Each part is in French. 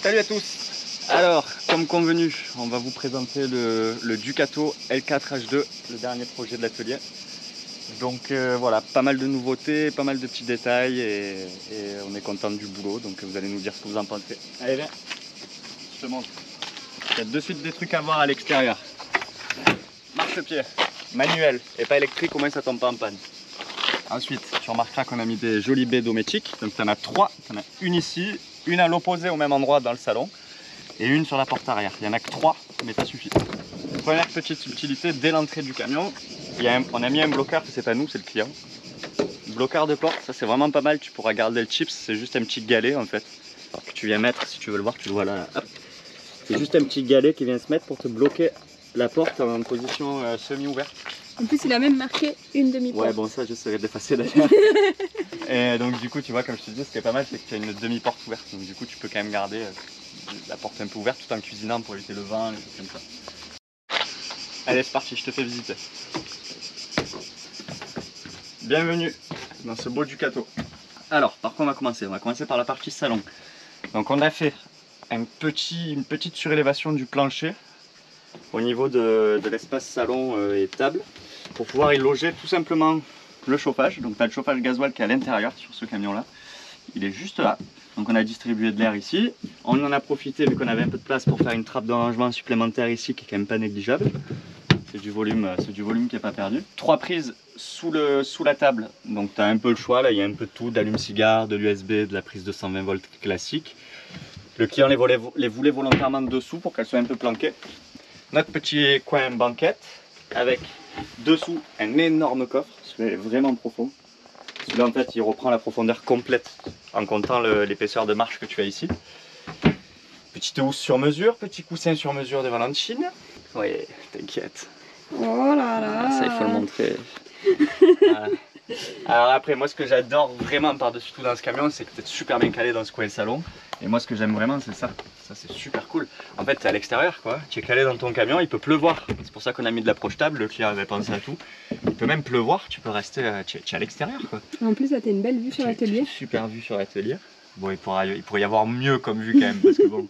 Salut à tous. Alors, comme convenu, on va vous présenter le Ducato L4 H2, le dernier projet de l'atelier. Donc voilà, pas mal de nouveautés, pas mal de petits détails et on est content du boulot, donc vous allez nous dire ce que vous en pensez. Allez viens, je te montre. Il y a de suite des trucs à voir à l'extérieur. Marche-pied, manuel et pas électrique, au moins ça tombe pas en panne. Ensuite, tu remarqueras qu'on a mis des jolies baies dométiques. Donc tu en as trois, tu en as une ici, une à l'opposé au même endroit dans le salon et une sur la porte arrière. Il n'y en a que trois, mais ça suffit. Première petite subtilité, dès l'entrée du camion, on a mis un bloqueur, c'est pas nous, c'est le client. Bloqueur de porte, ça c'est vraiment pas mal, tu pourras garder le chips, c'est juste un petit galet en fait, que tu viens mettre, si tu veux le voir, tu le vois là. C'est juste un petit galet qui vient se mettre pour te bloquer la porte en position semi-ouverte. En plus, il a même marqué une demi-porte. Ouais, bon, ça, j'essaierai d'effacer d'ailleurs. Et donc, du coup, tu vois, comme je te disais, ce qui est pas mal, c'est que tu as une demi-porte ouverte. Donc, du coup, tu peux quand même garder la porte un peu ouverte tout en cuisinant pour éviter le vent, les choses comme ça. Allez, c'est parti, je te fais visiter. Bienvenue dans ce beau Ducato. Alors, par quoi on va commencer? On va commencer par la partie salon. Donc, on a fait une petite surélévation du plancher au niveau de l'espace salon et table pour pouvoir y loger tout simplement le chauffage. Donc tu as le chauffage gasoil qui est à l'intérieur sur ce camion là, il est juste là. Donc on a distribué de l'air ici, on en a profité vu qu'on avait un peu de place pour faire une trappe de rangement supplémentaire ici qui est quand même pas négligeable. C'est du volume qui n'est pas perdu. Trois prises sous la table, donc tu as un peu le choix là, il y a un peu de tout, d'allume-cigare, de l'USB, de la prise de 120 volts classique. Le client les voulait volontairement dessous pour qu'elles soient un peu planquées. Notre petit coin banquette avec dessous un énorme coffre, celui-là est vraiment profond. Celui-là en fait il reprend la profondeur complète en comptant l'épaisseur de marche que tu as ici. Petite housse sur mesure, petit coussin sur mesure devant la Chine. Oui, t'inquiète. Oh là là. Ça il faut le montrer. Voilà. Alors après moi ce que j'adore vraiment par-dessus tout dans ce camion c'est que tu es super bien calé dans ce coin salon. Et moi ce que j'aime vraiment c'est ça, c'est super cool. En fait tu es à l'extérieur quoi, tu es calé dans ton camion, il peut pleuvoir. C'est pour ça qu'on a mis de la projetable, le client avait pensé à tout. Il peut même pleuvoir, tu peux rester, tu es à l'extérieur quoi. En plus là tu as une belle vue sur l'atelier. Super vue sur l'atelier. Bon il pourrait y avoir mieux comme vue quand même parce que bon,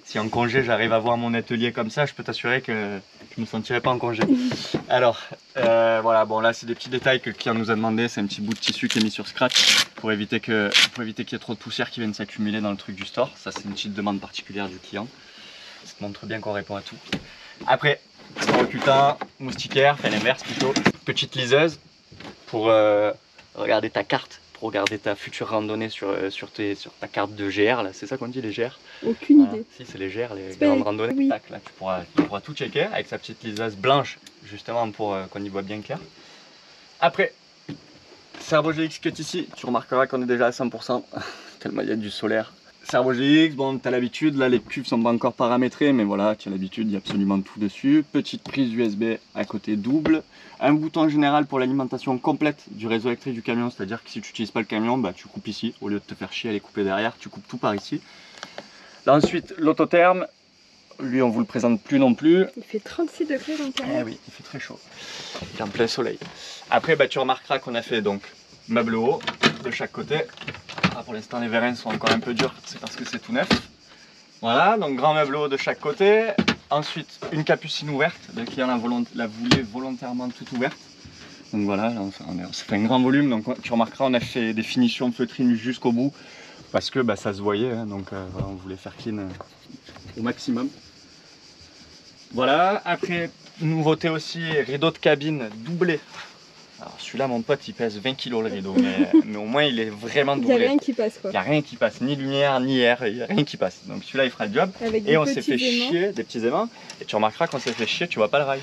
si en congé j'arrive à voir mon atelier comme ça, je peux t'assurer que je ne me sentirais pas en congé. Alors voilà, bon là c'est des petits détails que le client nous a demandé, c'est un petit bout de tissu qui est mis sur scratch pour éviter qu'il y ait trop de poussière qui vienne s'accumuler dans le truc du store. Ça c'est une petite demande particulière du client. Ça te montre bien qu'on répond à tout. Après, recultant, moustiquaire, enfin l'inverse plutôt, petite liseuse pour regarder ta carte. Pour regarder ta future randonnée sur ta carte de GR, là, c'est ça qu'on dit les GR? Aucune idée. Si c'est les GR, les grandes randonnées. Oui. Tac, là tu pourras tout checker avec sa petite liseuse blanche justement pour qu'on y voit bien clair. Après, Servo GX qui est ici, tu remarqueras qu'on est déjà à 100% tellement il y a du solaire. Servo GX, bon tu as l'habitude, là les cuves sont pas encore paramétrées mais voilà tu as l'habitude, il y a absolument tout dessus. Petite prise USB à côté double. Un bouton général pour l'alimentation complète du réseau électrique du camion, c'est-à-dire que si tu n'utilises pas le camion, bah, tu coupes ici, au lieu de te faire chier à les couper derrière, tu coupes tout par ici. Là ensuite l'autotherme, lui on vous le présente plus non plus. Il fait 36 degrés dans le camion. Eh oui, il fait très chaud, il est en plein soleil. Après bah, tu remarqueras qu'on a fait donc meuble haut de chaque côté. Ah, pour l'instant les vérins sont encore un peu durs, c'est parce que c'est tout neuf. Voilà, donc grand meuble haut de chaque côté. Ensuite, une capucine ouverte, le client la voulait volontairement toute ouverte. Donc voilà, là, on fait un grand volume, donc tu remarqueras on a fait des finitions feutrines jusqu'au bout parce que bah, ça se voyait, hein, donc voilà, on voulait faire clean au maximum. Voilà, après nouveauté aussi, rideau de cabine doublé. Alors celui-là mon pote il pèse 20 kg le rideau, mais au moins il est vraiment doublé. Il n'y a rien qui passe quoi. Il n'y a rien qui passe, ni lumière, ni air, il n'y a rien qui passe. Donc celui-là il fera le job. Et on s'est fait chier, des petits aimants. Et tu remarqueras qu'on s'est fait chier, tu vois pas le rail.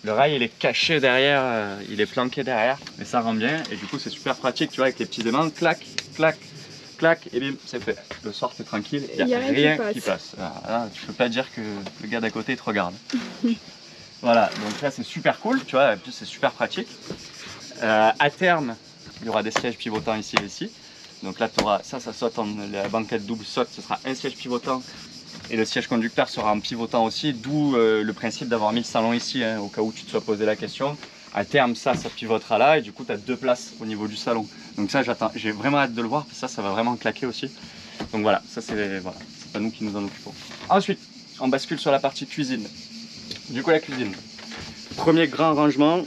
Le rail il est caché derrière, il est planqué derrière, mais ça rend bien. Et du coup c'est super pratique, tu vois, avec les petits aimants, clac, clac, clac, et bim, c'est fait. Le soir t'es tranquille, il n'y a rien qui passe. Là, tu peux pas dire que le gars d'à côté il te regarde. Voilà, donc là c'est super cool, tu vois, en plus c'est super pratique. À terme, il y aura des sièges pivotants ici et ici. Donc là, tu auras ça saute, la banquette double saute, ce sera un siège pivotant et le siège conducteur sera en pivotant aussi, d'où le principe d'avoir mis le salon ici, hein, au cas où tu te sois posé la question. À terme, ça pivotera là et du coup, tu as deux places au niveau du salon. Donc ça, j'ai vraiment hâte de le voir, parce que ça va vraiment claquer aussi. Donc voilà, ça c'est c'est pas nous qui nous en occupons. Ensuite, on bascule sur la partie cuisine. Du coup, la cuisine. Premier grand rangement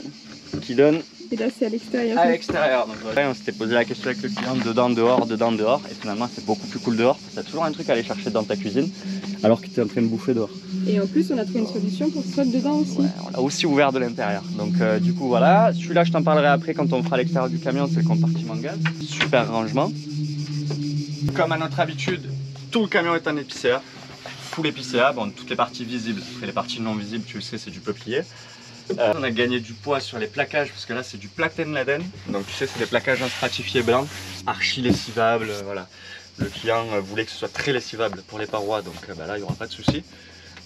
qui donne Et là, c'est à l'extérieur. à l'extérieur. Donc, on s'était posé la question avec le client, dedans, dehors, dedans, dehors. Et finalement, c'est beaucoup plus cool dehors. Tu as toujours un truc à aller chercher dans ta cuisine, alors que tu es en train de bouffer dehors. Et en plus, on a trouvé une solution pour que ce soit dedans aussi. Ouais, on l'a aussi ouvert de l'intérieur. Donc, du coup, voilà. Celui-là, je t'en parlerai après quand on fera l'extérieur du camion. C'est le compartiment gaz. Super rangement. Comme à notre habitude, tout le camion est en épicéa. Full épicéa. Bon, toutes les parties visibles. Après, les parties non visibles, tu le sais, c'est du peuplier. On a gagné du poids sur les plaquages parce que là c'est du Platen Laden, donc tu sais c'est des plaquages en stratifié blanc, archi lessivables, voilà. Le client voulait que ce soit très lessivable pour les parois, donc là il n'y aura pas de souci.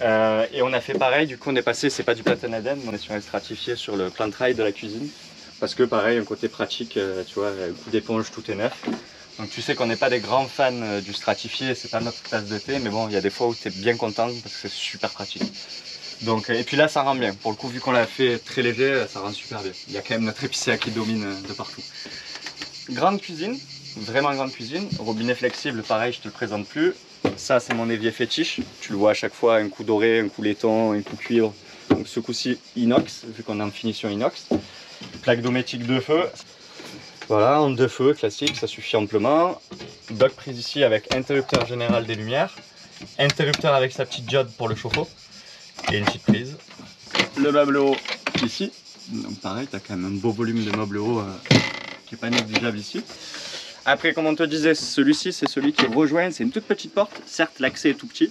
Et on a fait pareil, du coup on est passé, c'est pas du Platen Laden, mais on est sur un stratifié sur le plan de travail de la cuisine, parce que pareil un côté pratique, tu vois, coup d'éponge tout est neuf. Donc tu sais qu'on n'est pas des grands fans du stratifié, c'est pas notre tasse de thé, mais bon il y a des fois où tu es bien content parce que c'est super pratique. Donc, et puis là ça rend bien, pour le coup vu qu'on l'a fait très léger, ça rend super bien. Il y a quand même notre épicéa qui domine de partout. Grande cuisine, vraiment grande cuisine, robinet flexible, pareil je te le présente plus. Ça c'est mon évier fétiche, tu le vois à chaque fois, un coup doré, un coup laiton, un coup cuivre. Donc ce coup-ci inox, vu qu'on est en finition inox. Plaque dométique 2 feux, voilà en 2 feux classique, ça suffit amplement. Dock prise ici avec interrupteur général des lumières, interrupteur avec sa petite diode pour le chauffe-eau. Et une petite prise. Le meuble haut ici. Donc pareil, tu as quand même un beau volume de meuble haut qui n'est pas négligeable ici. Après, comme on te disait, celui-ci, c'est celui qui rejoint. C'est une toute petite porte. Certes, l'accès est tout petit.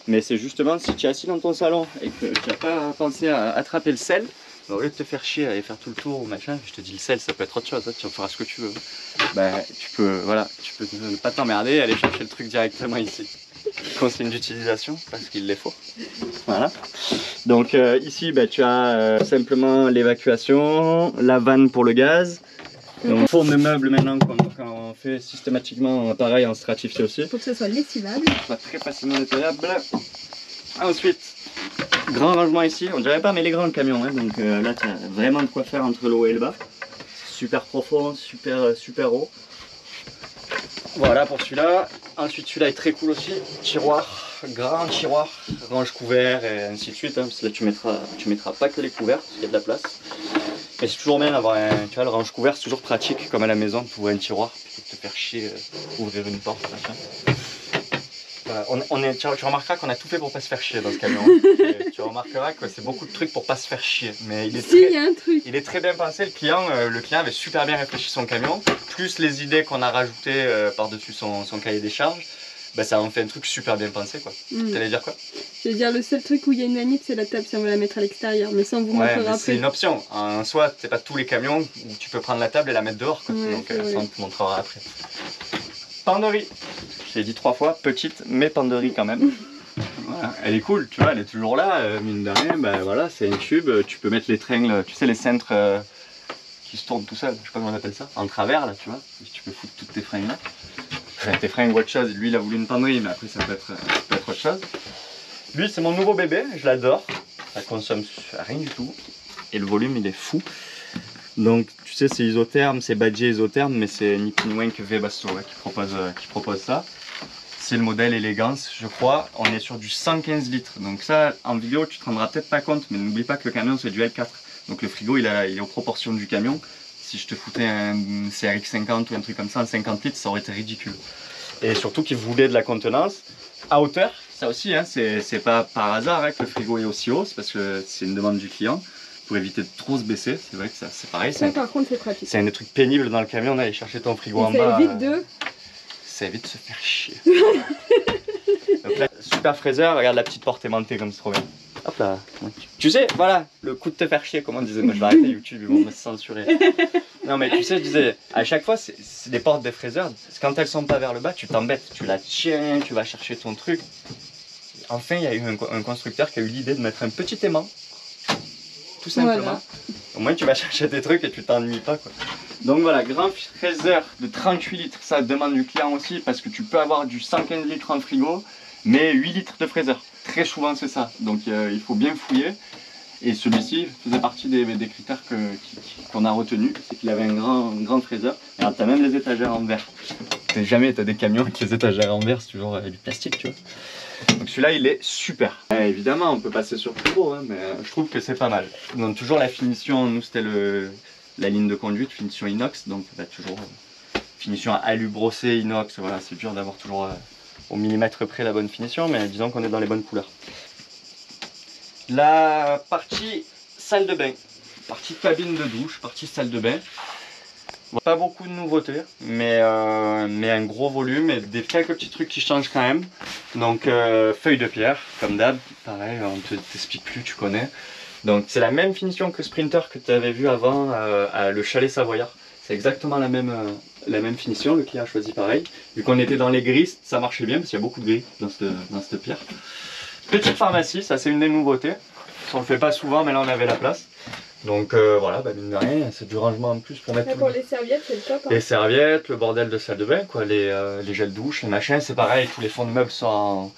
Mais c'est justement si tu es assis dans ton salon et que tu n'as pas pensé à attraper le sel, au lieu de te faire chier à aller faire tout le tour ou machin, je te dis le sel, ça peut être autre chose. Hein, tu en feras ce que tu veux. Bah, tu peux ne pas t'emmerder et aller chercher le truc directement ici. Consigne d'utilisation parce qu'il les faut. Voilà. Donc ici tu as simplement l'évacuation, la vanne pour le gaz. Donc fourne de meubles maintenant quand on fait systématiquement pareil en stratifié aussi. Pour que ce soit lessivable. Soit très facilement nettoyable. Ensuite, grand rangement ici, on dirait pas mais les grands camions. Hein, donc là tu as vraiment de quoi faire entre le haut et le bas. Super profond, super haut. Voilà pour celui-là. Ensuite celui-là est très cool aussi. Tiroir, grand tiroir, range couvert et ainsi de suite. Hein, parce que là tu mettras pas que les couverts parce qu'il y a de la place. Et c'est toujours bien d'avoir tu vois, le range couvert, c'est toujours pratique comme à la maison pour ouvrir un tiroir plutôt que de te faire chier ouvrir une porte. Machin. Voilà, tu remarqueras qu'on a tout fait pour pas se faire chier dans ce camion. Tu remarqueras que c'est beaucoup de trucs pour pas se faire chier. Mais il est très bien pensé. Le client avait super bien réfléchi son camion. Plus les idées qu'on a rajoutées par-dessus son cahier des charges. Bah, ça en fait un truc super bien pensé quoi. T'allais dire quoi? Je veux dire, le seul truc où il y a une manip, c'est la table si on veut la mettre à l'extérieur. Mais ça, on vous montrera après. C'est une option. En soi, c'est pas tous les camions où tu peux prendre la table et la mettre dehors. Quoi. Donc ça, on te montrera après. Penderie. Je l'ai dit 3 fois, petite, mais penderie quand même. Voilà. Elle est cool, tu vois, elle est toujours là, mine de rien. Bah, voilà, c'est un tube. Tu peux mettre les tringles, tu sais, les cintres qui se tournent tout seul. Je sais pas comment on appelle ça. En travers, là, tu vois. Tu peux foutre toutes tes fringues là. Enfin, tes fringues ou autre chose. Lui, il a voulu une penderie, mais après, ça peut être autre chose. Lui, c'est mon nouveau bébé, je l'adore. Ça consomme rien du tout. Et le volume, il est fou. Donc, tu sais, c'est isotherme, c'est badgé isotherme, mais c'est ni plus ni moins que Webasto qui propose ça. C'est le modèle Élégance, je crois. On est sur du 115 litres. Donc ça, en vidéo, tu te rendras peut-être pas compte, mais n'oublie pas que le camion, c'est du L4. Donc le frigo, il est aux proportions du camion. Si je te foutais un CRX 50 ou un truc comme ça en 50 litres, ça aurait été ridicule. Et surtout qu'il voulait de la contenance à hauteur. Ça aussi, hein, c'est pas par hasard hein, que le frigo est aussi haut, c'est parce que c'est une demande du client. Pour éviter de trop se baisser, c'est vrai que c'est pareil. Ça, par contre, c'est pratique. C'est un des trucs pénibles dans le camion, d'aller chercher ton frigo en bas. Ça évite de se faire chier. Donc là, super fraiseur, regarde la petite porte aimantée comme c'est trop bien. Hop là. Tu sais, voilà, le coup de te faire chier, comment on disait. Moi je vais arrêter YouTube, ils vont me censurer. Non mais tu sais, je disais, à chaque fois, c'est des portes des fraiseurs. Quand elles sont pas vers le bas, tu t'embêtes. Tu la tiens, tu vas chercher ton truc. Enfin, il y a eu un constructeur qui a eu l'idée de mettre un petit aimant. Tout simplement. Voilà. Au moins tu vas chercher tes trucs et tu t'ennuies pas quoi. Donc voilà, grand fraiseur de 38 litres, ça demande du client aussi parce que tu peux avoir du 115 litres en frigo, mais 8 litres de fraiseur. Très souvent c'est ça, donc il faut bien fouiller. Et celui-ci faisait partie des critères qu'on a retenus, c'est qu'il avait un grand fraiseur. Et alors tu as même les étagères en verre. Jamais t'as des camions avec les étagères en verre, c'est toujours du plastique, tu vois. Donc celui-là, il est super. Évidemment, on peut passer sur plus gros, hein, mais je trouve que c'est pas mal. Donc toujours la finition, nous c'était la ligne de conduite, finition inox, donc bah, toujours finition alu brossé, inox, voilà, c'est dur d'avoir toujours au millimètre près la bonne finition, mais disons qu'on est dans les bonnes couleurs. La partie salle de bain, partie cabine de douche, partie salle de bain. Pas beaucoup de nouveautés, mais un gros volume et quelques petits trucs qui changent quand même. Donc feuille de pierre, comme d'hab, pareil, on ne t'explique plus, tu connais. Donc c'est la même finition que Sprinter que tu avais vu avant à le chalet savoyard. C'est exactement la même finition, le client a choisi pareil. Vu qu'on était dans les gris, ça marchait bien parce qu'il y a beaucoup de gris dans cette pierre. Petite pharmacie, ça c'est une des nouveautés. Ça on le fait pas souvent, mais là on avait la place. Donc voilà, bah, mine de rien, c'est du rangement en plus pour mettre là, pour les serviettes, c'est le top. Hein. Les serviettes, le bordel de salle de bain, quoi, les gels douche, les machins, c'est pareil, tous les fonds de meubles sont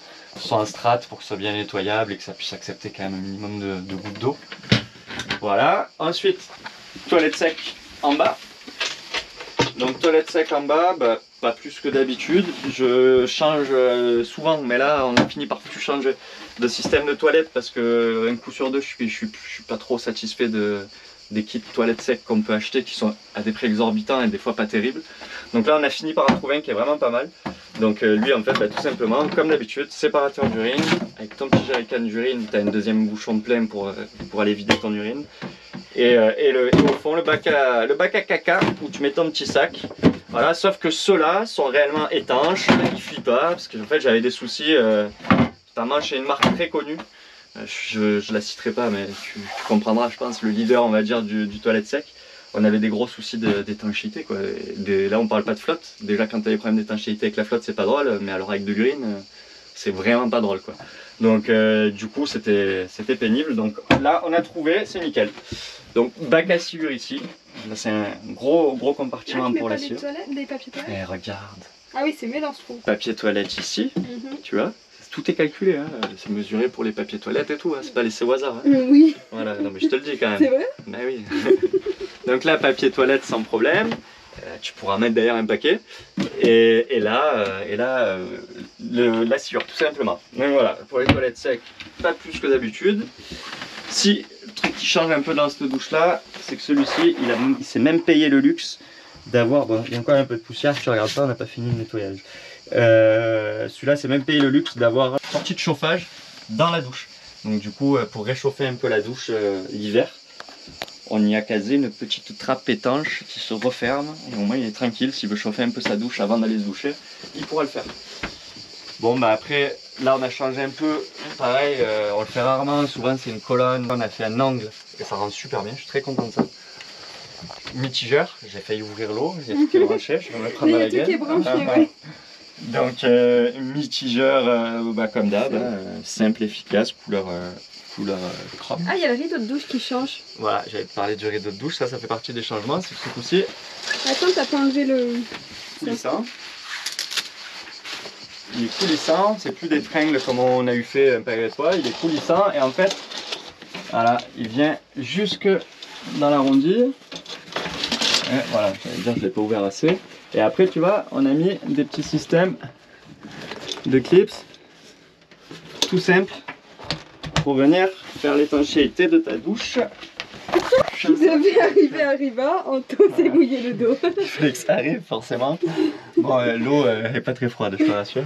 en strat pour que ce soit bien nettoyable et que ça puisse accepter quand même un minimum de gouttes d'eau. Voilà, ensuite, toilette sec en bas. Donc toilette sec en bas, bah, pas plus que d'habitude. Je change souvent, mais là on a fini par tout changer de système de toilette parce que un coup sur deux, je suis pas trop satisfait des kits toilettes sec qu'on peut acheter qui sont à des prix exorbitants et des fois pas terribles. Donc là on a fini par en trouver un qui est vraiment pas mal. Donc lui en fait bah, tout simplement comme d'habitude séparateur d'urine, avec ton petit jerrycan d'urine, tu as un deuxième bouchon plein pour aller vider ton urine. Et au fond le bac à caca où tu mets ton petit sac. Voilà, sauf que ceux-là sont réellement étanches, ils fuient pas, parce que en fait j'avais des soucis, notamment chez une marque très connue. Je la citerai pas, mais tu comprendras, je pense, le leader, on va dire, du toilette sec. On avait des gros soucis d'étanchéité, quoi. Là, on parle pas de flotte. Déjà, quand tu as des problèmes d'étanchéité avec la flotte, c'est pas drôle, mais alors avec de l'urine, c'est vraiment pas drôle, quoi. Donc, du coup, c'était pénible. Donc là, on a trouvé, c'est nickel. Donc, bac à sciure ici. Là, c'est un gros compartiment pour la sciure. Des papiers toilettes. Et regarde. Ah oui, c'est mieux dans ce trou. Papier toilette ici, tu vois. Tout est calculé, hein. C'est mesuré pour les papiers toilettes et tout, hein. C'est pas laissé au hasard. Hein. Oui. Voilà, non mais je te le dis quand même. C'est vrai? Ben oui. Donc là, papier toilette sans problème. Tu pourras mettre d'ailleurs un paquet. Et là, la sciure, tout simplement. Donc voilà, pour les toilettes secs, pas plus que d'habitude. Si, le truc qui change un peu dans cette douche-là, c'est que celui-ci, il s'est même payé le luxe d'avoir... Bon, il y a encore un peu de poussière, tu regardes pas, on n'a pas fini le nettoyage. Celui-là c'est même payé le luxe d'avoir une sortie de chauffage dans la douche. Donc du coup pour réchauffer un peu la douche l'hiver, on y a casé une petite trappe étanche qui se referme et au moins il est tranquille, s'il veut chauffer un peu sa douche avant d'aller se doucher, il pourra le faire. Bon bah après là on a changé un peu, pareil on le fait rarement, souvent c'est une colonne, on a fait un angle et ça rend super bien, je suis très content de ça. Mitigeur, j'ai failli ouvrir l'eau, il y a tout qui est branché, je vais me prendre dans la gueule. Ouais. Donc mitigeur bah, comme d'hab, simple, efficace, couleur chrome. Ah, il y a le rideau de douche qui change. Voilà, j'avais parlé du rideau de douche, ça fait partie des changements, c'est que ce coup-ci... Attends, t'as pas enlevé le... Coulissant. Il est coulissant, c'est plus des tringles comme on a eu fait un peu avec toi, il est coulissant et en fait, voilà, il vient jusque dans l'arrondi. Et voilà, j'allais dire, je l'ai pas ouvert assez. Et après, tu vois, on a mis des petits systèmes de clips, tout simple, pour venir faire l'étanchéité de ta douche. Qui devait arriver à Riva, Anto s'est mouillé le dos. Il fallait que ça arrive, forcément. Bon, l'eau est pas très froide, je te rassure.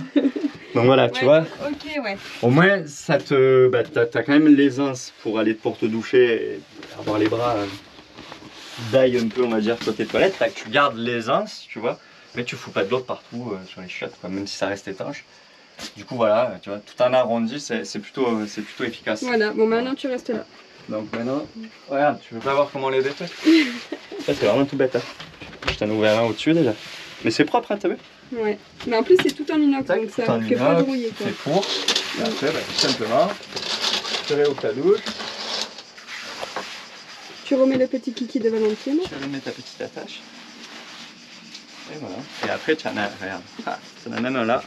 Donc voilà, tu vois. Ok, ouais. Au moins, ça te, bah, t'as quand même l'aisance pour te doucher et avoir les bras d'ail un peu, on va dire, côté toilette. Tu gardes l'aisance, tu vois, mais tu fous pas de l'eau partout sur les chiottes, quoi, même si ça reste étanche. Du coup, voilà, tu vois, tout en arrondi, c'est plutôt efficace. Voilà, bon, maintenant tu restes là. Donc maintenant, regarde, tu veux pas voir comment on les défait? Ça, c'est vraiment tout bête, hein. Je t'en ai ouvert un au-dessus déjà. Mais c'est propre, hein, t'as vu? Ouais, mais en plus c'est tout en inox, tac, donc ça fait pas de rouiller, quoi. C'est pour. Et après, bah, tout simplement, tu réouvres ta douche. Tu remets le petit kiki de Valentine. Tu remets ta petite attache. Et voilà. Et après, tu en as, regarde, tu en as même un là.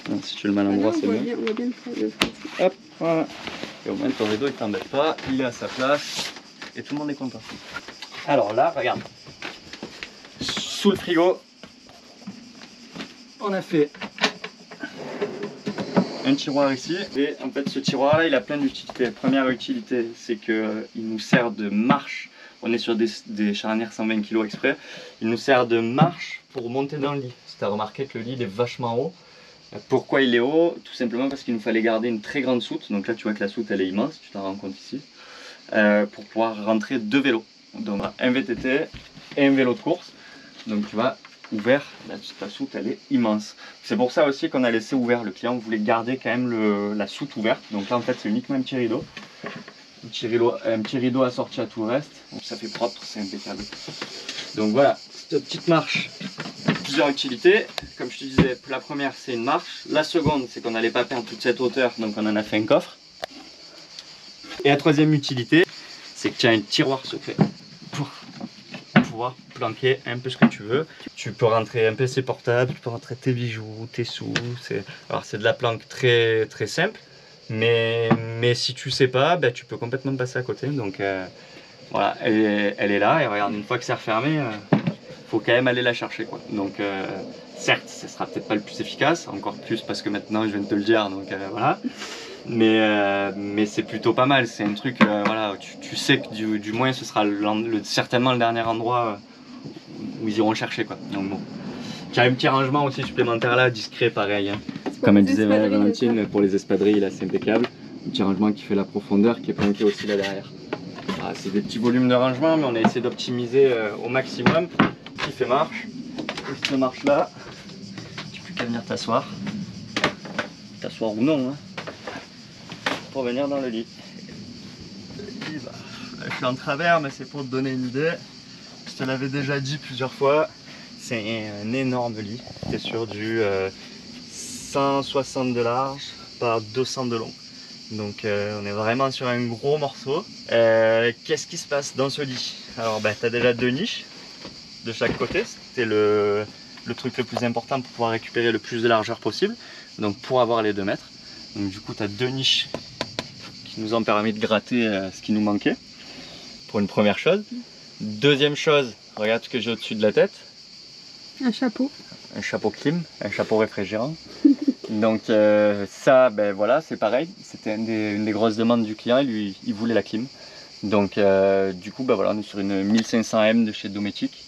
Donc, si tu le mets à l'endroit, c'est mieux. On va bien le faire. Hop, voilà. Et au moins, ton rideau, il t'embête pas, il est à sa place. Et tout le monde est content. Alors là, regarde. Sous le frigo, on a fait un tiroir ici. Et en fait, ce tiroir-là, il a plein d'utilités. La première utilité, c'est qu'il nous sert de marche. On est sur des charnières 120 kg exprès. Il nous sert de marche pour monter dans le lit. Si tu as remarqué que le lit il est vachement haut. Pourquoi il est haut? Tout simplement parce qu'il nous fallait garder une très grande soute. Donc là, tu vois que la soute, elle est immense, tu t'en rends compte ici. Pour pouvoir rentrer 2 vélos. Donc un VTT et un vélo de course. Donc tu vois, ouvert, la soute elle est immense. C'est pour ça aussi qu'on a laissé ouvert. Le client voulait garder quand même la soute ouverte. Donc là en fait c'est uniquement un petit rideau. Un petit rideau assorti à tout le reste. Donc ça fait propre, c'est impeccable. Donc voilà, cette petite marche, plusieurs utilités. Comme je te disais, la première c'est une marche. La seconde c'est qu'on n'allait pas perdre toute cette hauteur, donc on en a fait un coffre. Et la troisième utilité, c'est que tu as un tiroir secret pour pouvoir planquer un peu ce que tu veux. Tu peux rentrer un PC portable, tu peux rentrer tes bijoux, tes sous. Alors c'est de la planque très très simple, mais si tu sais pas, ben, tu peux complètement passer à côté. Donc voilà, elle est là et regarde, une fois que c'est refermé, faut quand même aller la chercher, quoi. Donc certes, ce sera peut-être pas le plus efficace, encore plus parce que maintenant je viens de te le dire, donc voilà. Mais c'est plutôt pas mal, c'est un truc, voilà, tu sais que du moins ce sera certainement le dernier endroit où ils iront chercher, quoi. Donc bon. Tu as un petit rangement aussi supplémentaire là, discret pareil, hein. Comme elle disait Valentine, pour les espadrilles là c'est impeccable. Un petit rangement qui fait la profondeur, qui est planqué aussi là derrière. Voilà, c'est des petits volumes de rangement, mais on a essayé d'optimiser au maximum. Qui fait marche, cette marche là, tu peux qu'à venir t'asseoir ou non, hein, pour venir dans le lit. Le lit, bah, là, je suis en travers, mais c'est pour te donner une idée. Je te l'avais déjà dit plusieurs fois, c'est un énorme lit. Tu es sur du 160 de large par 200 de long. Donc on est vraiment sur un gros morceau. Qu'est-ce qui se passe dans ce lit? Alors bah, tu as déjà 2 niches de chaque côté. C'était le truc le plus important pour pouvoir récupérer le plus de largeur possible. Donc pour avoir les 2 mètres. Donc du coup tu as 2 niches qui nous ont permis de gratter ce qui nous manquait. Pour une première chose. Deuxième chose, regarde ce que j'ai au-dessus de la tête. Un chapeau. Un chapeau clim, un chapeau réfrigérant. Donc ça, ben voilà, c'est pareil. C'était une des grosses demandes du client. Lui, il voulait la clim. Donc du coup, ben voilà, on est sur une 1500M de chez Dometic.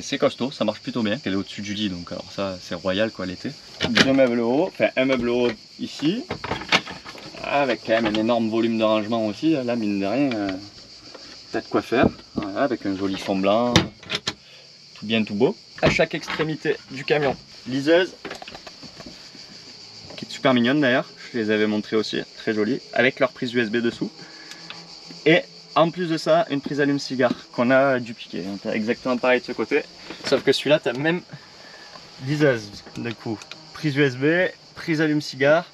C'est costaud, ça marche plutôt bien. Elle est au-dessus du lit, donc alors ça, c'est royal quoi l'été. 2 meubles haut, enfin un meuble haut ici, avec quand même un énorme volume de rangement aussi. Là, mine de rien, t'as de quoi faire. Voilà, avec un joli fond blanc, tout bien, tout beau. À chaque extrémité du camion, liseuse, qui est super mignonne d'ailleurs, je les avais montrées aussi, très jolie, avec leur prise USB dessous. Et en plus de ça, une prise allume-cigare qu'on a dupliquée. Tu as exactement pareil de ce côté, sauf que celui-là, tu as même liseuse, du coup, prise USB, prise allume-cigare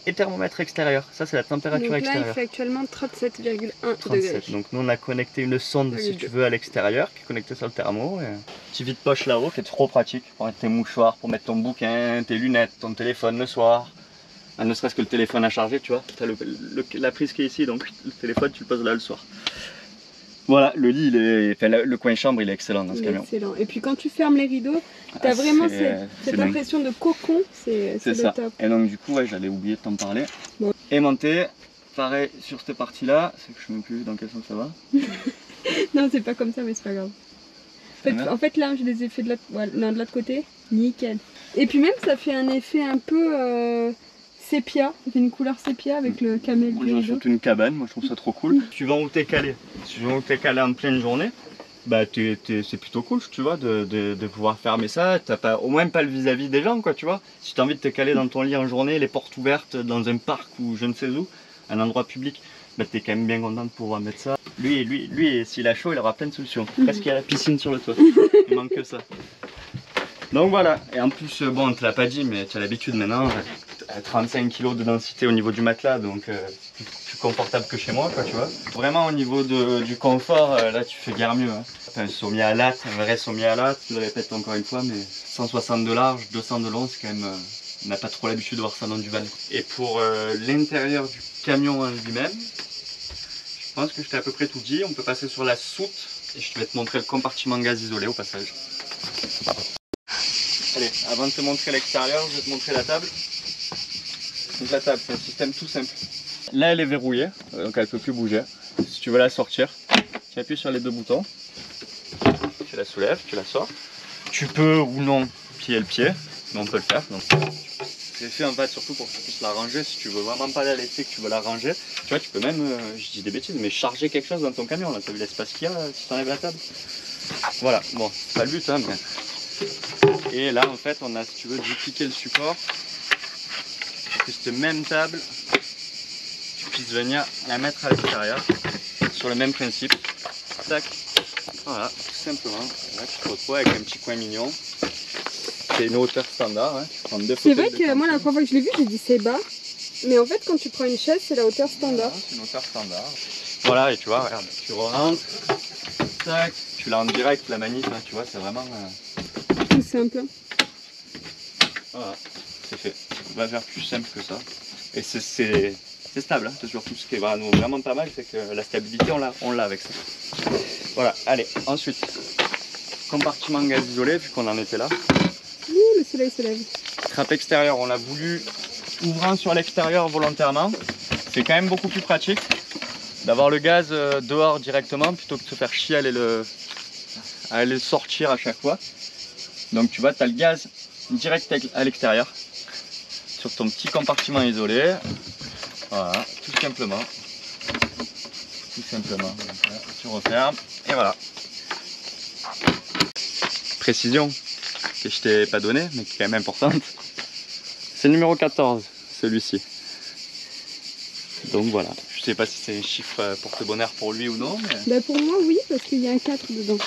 et thermomètre extérieur. Ça, c'est la température extérieure. Donc là, il fait actuellement 37,1 degrés. Donc nous, on a connecté une sonde, si tu veux, à l'extérieur, qui est connectée sur le thermo. Et un petit vide-poche là-haut, qui est trop pratique pour mettre tes mouchoirs, pour mettre ton bouquin, tes lunettes, ton téléphone le soir. Ne serait-ce que le téléphone à charger, tu vois. Tu as la prise qui est ici, donc le téléphone, tu le poses là le soir. Voilà, le lit, le coin chambre, il est excellent dans ce camion. Excellent. Et puis quand tu fermes les rideaux, tu as vraiment cette impression de cocon, c'est le top. Et donc du coup, ouais, j'allais oublier de t'en parler. Bon. Aimanté, pareil sur cette partie-là, c'est que je ne sais même plus dans quel sens ça va. Non, c'est pas comme ça, mais c'est pas grave. En fait, là, je les ai fait de l'autre côté, nickel. Et puis même, ça fait un effet un peu sépia, ça fait une couleur sépia avec le camel. J'ai surtout une cabane, moi je trouve ça trop cool. Suivant où t'es calé, en pleine journée, bah c'est plutôt cool, tu vois, de pouvoir fermer ça. T'as pas, au moins pas le vis-à-vis des gens, quoi, tu vois. Si t'as envie de te caler dans ton lit en journée, les portes ouvertes dans un parc ou je ne sais où, un endroit public, bah t'es quand même bien content de pouvoir mettre ça. Lui s'il a chaud, il aura plein de solutions. Presque il y a la piscine sur le toit, il manque que ça. Donc voilà, et en plus, bon, on te l'a pas dit, mais tu as l'habitude maintenant, 35 kg de densité au niveau du matelas, donc plus confortable que chez moi, quoi, tu vois. Vraiment au niveau du confort, là tu fais guère mieux. Hein. Enfin, un sommier à latte, un vrai sommier à latte, je le répète encore une fois, mais 160 de large, 200 de long, c'est quand même... on n'a pas trop l'habitude de voir ça dans du van. Et pour l'intérieur du camion en lui-même, je pense que je t'ai à peu près tout dit. On peut passer sur la soute et je vais te montrer le compartiment gaz isolé au passage. Allez, avant de te montrer l'extérieur, je vais te montrer la table. Donc la table, c'est un système tout simple. Là, elle est verrouillée, donc elle ne peut plus bouger. Si tu veux la sortir, tu appuies sur les deux boutons. Tu la soulèves, tu la sors. Tu peux ou non plier le pied, mais on peut le faire. C'est fait en fait surtout pour que tu puisses la ranger. Si tu veux vraiment pas la laisser, que tu veux la ranger, tu vois, tu peux même, je dis des bêtises, mais charger quelque chose dans ton camion. Tu as vu l'espace qu'il y a si tu enlèves la table. Voilà, bon, c'est pas le but, hein, mais... Et là, en fait, on a, si tu veux, dupliquer le support. Pour que cette même table, tu puisses venir la mettre à l'extérieur, sur le même principe. Tac, voilà, tout simplement. Là, tu te retrouves avec un petit coin mignon. C'est une hauteur standard. Hein. C'est vrai que moi, la première fois que je l'ai vu, j'ai dit c'est bas. Mais en fait, quand tu prends une chaise, c'est la hauteur standard. Voilà, c'est une hauteur standard. Voilà, et tu vois, regarde, tu rentres, tac, tu l'as en direct, la manip, hein, tu vois, c'est vraiment... Tout simple. Voilà, c'est fait. On va faire plus simple que ça. Et c'est stable, hein. C'est surtout ce qui est vraiment pas mal, c'est que la stabilité, on l'a avec ça. Voilà, allez, ensuite, compartiment gaz isolé, vu qu'on en était là. Ouh, le soleil se lève. Trappe extérieure, on l'a voulu ouvrant sur l'extérieur volontairement. C'est quand même beaucoup plus pratique d'avoir le gaz dehors directement plutôt que de se faire chier à aller le sortir à chaque fois. Donc tu vois, tu as le gaz direct à l'extérieur sur ton petit compartiment isolé. Voilà, tout simplement. Tout simplement. Donc, là, tu refermes et voilà. Précision que je t'ai pas donnée, mais qui est quand même importante. C'est le numéro 14, celui-ci. Donc voilà, je sais pas si c'est un chiffre porte-bonheur pour lui ou non. Mais... Bah pour moi oui, parce qu'il y a un 4 dedans.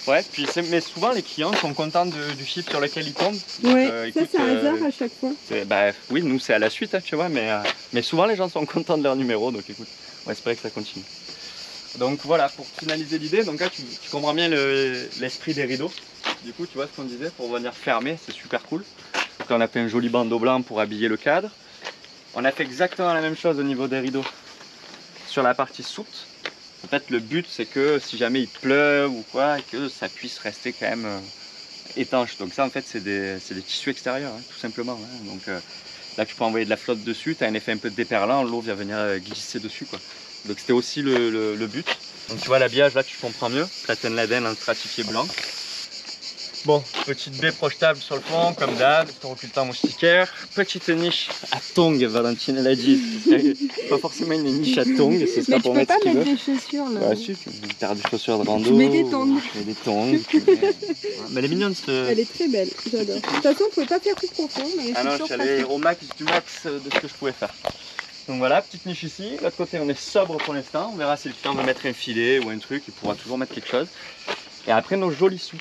Ouais, puis mais souvent les clients sont contents du chiffre sur lequel ils tombent. Ouais, écoute, ça c'est un hasard à chaque fois. Bah oui, nous c'est à la suite, hein, tu vois, mais souvent les gens sont contents de leur numéro, donc écoute, on va espérer que ça continue. Donc voilà, pour finaliser l'idée, donc là tu comprends bien l'esprit des rideaux. Du coup, tu vois ce qu'on disait, pour venir fermer, c'est super cool. Donc là, on a fait un joli bandeau blanc pour habiller le cadre. On a fait exactement la même chose au niveau des rideaux sur la partie soute. En fait, le but, c'est que si jamais il pleut ou quoi, que ça puisse rester quand même étanche. Donc ça, en fait, c'est des tissus extérieurs, hein, tout simplement. Hein. Donc là, tu peux envoyer de la flotte dessus, tu as un effet un peu de déperlant, l'eau vient venir glisser dessus, quoi. Donc c'était aussi le but. Donc tu vois, l'habillage, là, tu comprends mieux. Platine Laden en stratifié blanc. Bon, petite baie projetable sur le fond, comme d'hab, pour occultant moustiquaire. Petite niche à tongs, Valentine l'a dit. Pas forcément une niche à tongs, ce sera mais pour tu peux mettre pas ce qu'il mettre veut. des chaussures là. Bah si, tu mets des chaussures de rando. Tu mets des tongs. Tu mets des tongs. Voilà. Mais elle est mignonne cette... Elle est très belle, j'adore. De toute façon, on pouvait pas faire plus profond, mais Ah non, c'est je suis allé au max du max de ce que je pouvais faire. Donc voilà, petite niche ici. De l'autre côté, on est sobre pour l'instant. On verra si le client veut mettre un filet ou un truc, il pourra toujours mettre quelque chose. Et après, nos jolies soutes.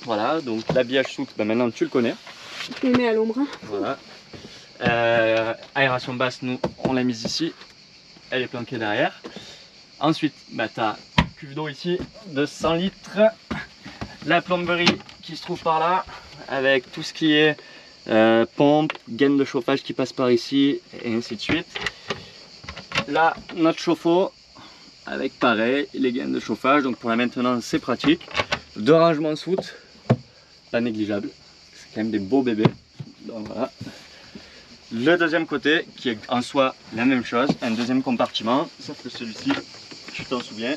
Voilà, donc l'habillage soute, ben maintenant tu le connais. Je le mets à l'ombre. Voilà. Aération basse, nous, on l'a mise ici. Elle est planquée derrière. Ensuite, bah, tu as cuve d'eau ici de 100 litres. La plomberie qui se trouve par là, avec tout ce qui est pompe, gaine de chauffage qui passe par ici, et ainsi de suite. Là, notre chauffe-eau, avec pareil, les gaines de chauffage. Donc pour la maintenance, c'est pratique. Deux rangements soute, pas négligeable. C'est quand même des beaux bébés. Donc voilà. Le deuxième côté, qui est en soi la même chose, un deuxième compartiment, sauf que celui-ci, tu t'en souviens,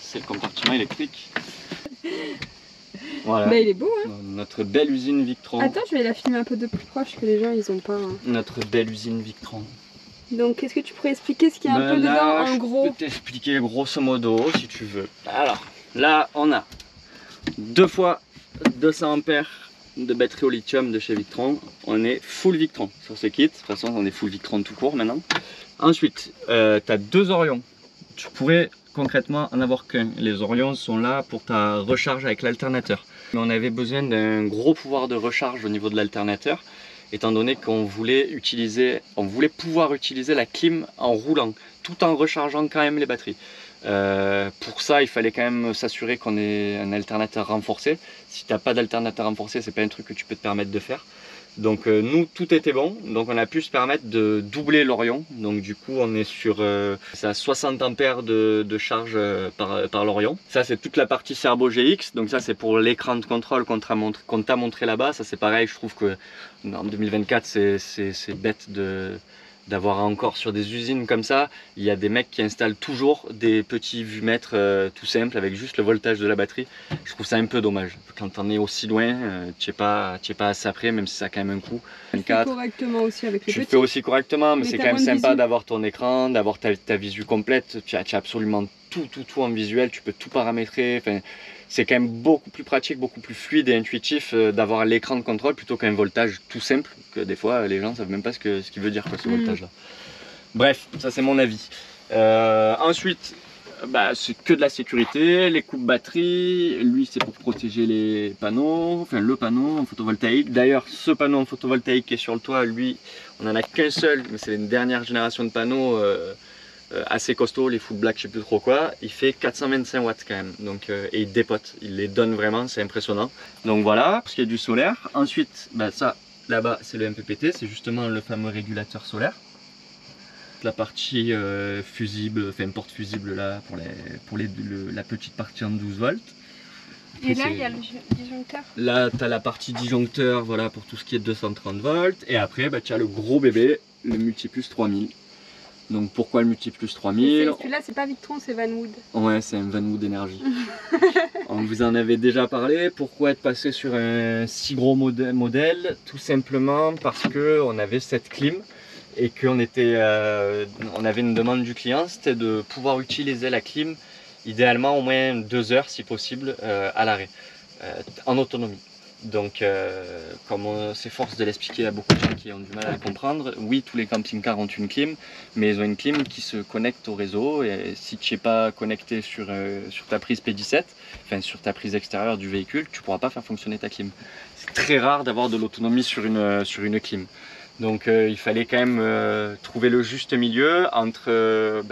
c'est le compartiment électrique. Voilà. Bah il est beau hein. Notre belle usine Victron. Attends, je vais la filmer un peu de plus proche que les gens ils ont pas. Hein. Notre belle usine Victron. Donc est-ce que tu pourrais expliquer ce qu'il y a un peu dedans en gros? Je peux t'expliquer grosso modo si tu veux. Alors là on a 2 fois 200 ampères de batterie au lithium de chez Victron. On est full Victron sur ce kit. De toute façon on est full Victron tout court maintenant. Ensuite tu as 2 Orions. Tu pourrais concrètement en avoir qu'un. Les Orions sont là pour ta recharge avec l'alternateur. Mais on avait besoin d'un gros pouvoir de recharge au niveau de l'alternateur, étant donné qu'on voulait pouvoir utiliser la clim en roulant, tout en rechargeant quand même les batteries. Pour ça, il fallait quand même s'assurer qu'on ait un alternateur renforcé. Si tu n'as pas d'alternateur renforcé, c'est pas un truc que tu peux te permettre de faire. Donc nous, tout était bon, donc on a pu se permettre de doubler l'Orion. Donc du coup, on est sur ça a 60 ampères de charge par l'Orion. Ça, c'est toute la partie Cerbo GX. Donc ça, c'est pour l'écran de contrôle qu'on t'a montré là-bas. Ça, c'est pareil, je trouve que en 2024, c'est bête d'avoir encore sur des usines comme ça, il y a des mecs qui installent toujours des petits vumètres tout simples avec juste le voltage de la batterie. Je trouve ça un peu dommage. Quand on est aussi loin, tu n'es pas assez après, même si ça a quand même un coût. Tu fais correctement aussi avec les tu petits. le fais aussi correctement, mais c'est quand même sympa visu. d'avoir ton écran, d'avoir ta visu complète. Tu as absolument tout en visuel, tu peux tout paramétrer. Enfin, c'est quand même beaucoup plus pratique, beaucoup plus fluide et intuitif d'avoir l'écran de contrôle plutôt qu'un voltage tout simple, que des fois les gens ne savent même pas ce qu'il veut dire quoi, ce voltage-là. Bref, ça c'est mon avis. Ensuite, bah, c'est que de la sécurité, les coupes batterie, lui c'est pour protéger les panneaux, enfin le panneau en photovoltaïque. D'ailleurs, ce panneau en photovoltaïque qui est sur le toit, lui, on en a qu'un seul, mais c'est une dernière génération de panneaux assez costaud, les full black, je sais plus trop quoi. Il fait 425 watts quand même, donc, et il dépote, il les donne vraiment, c'est impressionnant. Donc voilà, pour ce qui est du solaire. Ensuite, bah, ça, là-bas, c'est le MPPT, c'est justement le fameux régulateur solaire. La partie fusible, enfin porte fusible là pour la petite partie en 12 volts. Et là il y a le disjoncteur. Là tu as la partie disjoncteur, voilà, pour tout ce qui est 230 volts. Et après bah, tu as le gros bébé, le Multiplus 3000. Donc pourquoi le Multiplus 3000? Celui-là c'est pas Victron, c'est Vanwood. Ouais, c'est un Vanwood Energy. On vous en avait déjà parlé. Pourquoi être passé sur un si gros modèle? Tout simplement parce que on avait cette clim et qu'on on avait une demande du client, c'était de pouvoir utiliser la clim idéalement au moins 2 heures si possible à l'arrêt, en autonomie. Donc comme on s'efforce de l'expliquer à beaucoup de gens qui ont du mal à le comprendre, oui, tous les camping-cars ont une clim, mais ils ont une clim qui se connecte au réseau, et si tu n'es pas connecté sur ta prise P17, enfin sur ta prise extérieure du véhicule, tu ne pourras pas faire fonctionner ta clim. C'est très rare d'avoir de l'autonomie sur une clim. Donc il fallait quand même trouver le juste milieu entre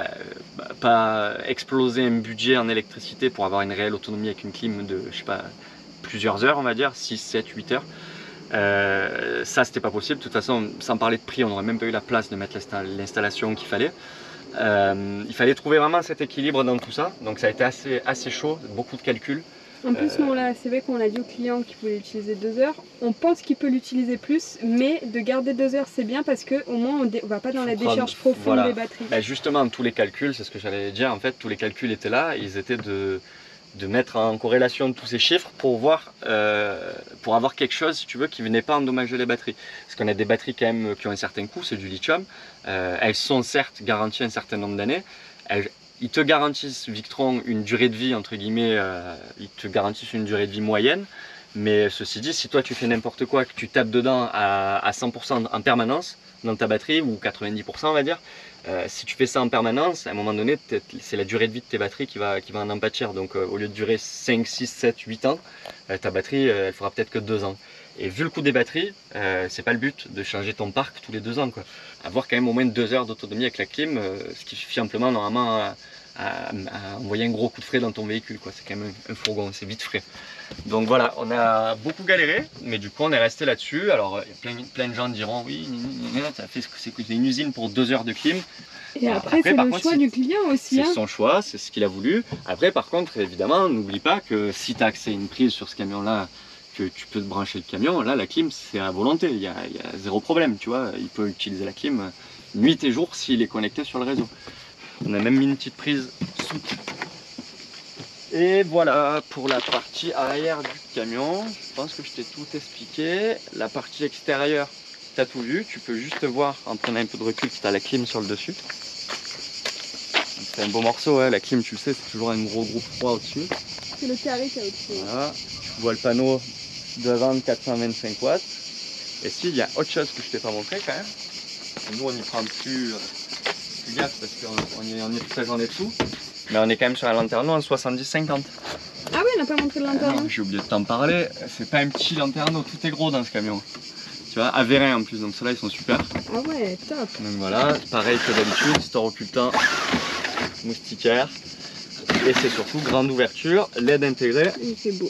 pas exploser un budget en électricité pour avoir une réelle autonomie avec une clim de, je sais pas, plusieurs heures, on va dire, 6, 7, 8 heures. Ça, c'était pas possible. De toute façon, sans parler de prix, on n'aurait même pas eu la place de mettre l'installation qu'il fallait. Il fallait trouver vraiment cet équilibre dans tout ça. Donc ça a été assez chaud, beaucoup de calculs. En plus, c'est vrai qu'on a dit au client qu'il pouvait l'utiliser 2 heures. On pense qu'il peut l'utiliser plus, mais de garder 2 heures, c'est bien parce qu'au moins on ne va pas dans la décharge profonde des batteries. Bah justement, tous les calculs, c'est ce que j'allais dire, en fait, tous les calculs étaient là. Ils étaient de mettre en corrélation tous ces chiffres pour voir, pour avoir quelque chose, si tu veux, qui ne venait pas endommager les batteries. Parce qu'on a des batteries quand même qui ont un certain coût, c'est du lithium. Elles sont certes garanties un certain nombre d'années. Ils te garantissent, Victron, une durée de vie, entre guillemets, ils te garantissent une durée de vie moyenne. Mais ceci dit, si toi tu fais n'importe quoi, que tu tapes dedans à 100% en permanence dans ta batterie, ou 90% on va dire, si tu fais ça en permanence, à un moment donné, c'est la durée de vie de tes batteries qui va en pâtir. Donc au lieu de durer 5, 6, 7, 8 ans, ta batterie, elle fera peut-être que 2 ans. Et vu le coût des batteries, c'est pas le but de changer ton parc tous les 2 ans, quoi. Avoir quand même au moins 2 heures d'autonomie avec la clim, ce qui suffit amplement normalement à envoyer un gros coup de frais dans ton véhicule, quoi. C'est quand même un fourgon, c'est vite frais. Donc voilà, on a beaucoup galéré, mais du coup on est resté là-dessus. Alors plein de gens diront oui, ça fait c'est une usine pour 2 heures de clim. Et après c'est le choix du client aussi. C'est son choix, c'est ce qu'il a voulu. Après par contre, évidemment, n'oublie pas que si tu as accès à une prise sur ce camion-là, que tu peux te brancher le camion, là la clim c'est à volonté, il y a zéro problème, tu vois. Il peut utiliser la clim nuit et jour s'il est connecté sur le réseau. On a même mis une petite prise sous. Et voilà pour la partie arrière du camion. Je pense que je t'ai tout expliqué. La partie extérieure, tu as tout vu. Tu peux juste voir en prenant un peu de recul que tu as la clim sur le dessus. C'est un beau morceau, hein. La clim, tu le sais, c'est toujours un gros groupe froid au-dessus. C'est le carré qu'il y a au-dessus. Voilà. Tu vois le panneau devant 425 watts. Et si, il y a autre chose que je t'ai pas montré quand même. Nous, on y prend plus gaffe parce qu'on est toute la journée dessous. Mais on est quand même sur un lanterneau en 70-50. Ah oui, on n'a pas montré le lanterneau. J'ai oublié de t'en parler. C'est pas un petit lanterneau, tout est gros dans ce camion. Tu vois, avéré en plus, donc ceux-là ils sont super. Ah ouais, top. Donc voilà, pareil que d'habitude, store occultant, moustiquaire. Et c'est surtout grande ouverture, LED intégré. C'est beau.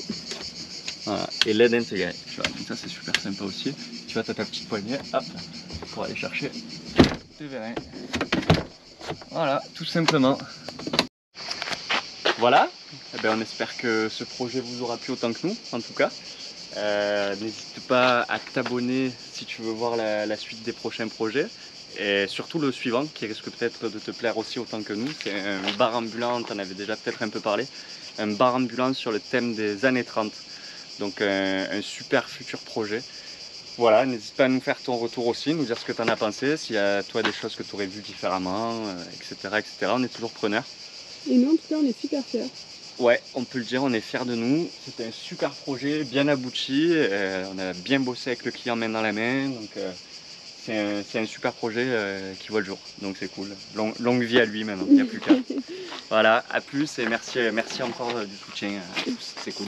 Voilà, et LED intégré. Tu vois, donc ça c'est super sympa aussi. tu vois, tu as ta petite poignée, hop, pour aller chercher tes vérins. Voilà, tout simplement. Voilà, eh ben, on espère que ce projet vous aura plu autant que nous, en tout cas. N'hésite pas à t'abonner si tu veux voir la suite des prochains projets. Et surtout le suivant, qui risque peut-être de te plaire aussi autant que nous. C'est un bar ambulant, on en avait déjà peut-être un peu parlé. Un bar ambulant sur le thème des années 30. Donc un super futur projet. Voilà, n'hésite pas à nous faire ton retour aussi, nous dire ce que tu en as pensé, s'il y a toi des choses que tu aurais vues différemment, etc., etc. On est toujours preneurs. Et nous en tout cas on est super fiers. Ouais, on peut le dire, on est fiers de nous. C'était un super projet, bien abouti. On a bien bossé avec le client main dans la main. Donc c'est un super projet qui voit le jour. Donc c'est cool. Longue vie à lui maintenant, il n'y a plus qu'à. Voilà, à plus et merci encore du soutien à tous. C'est cool.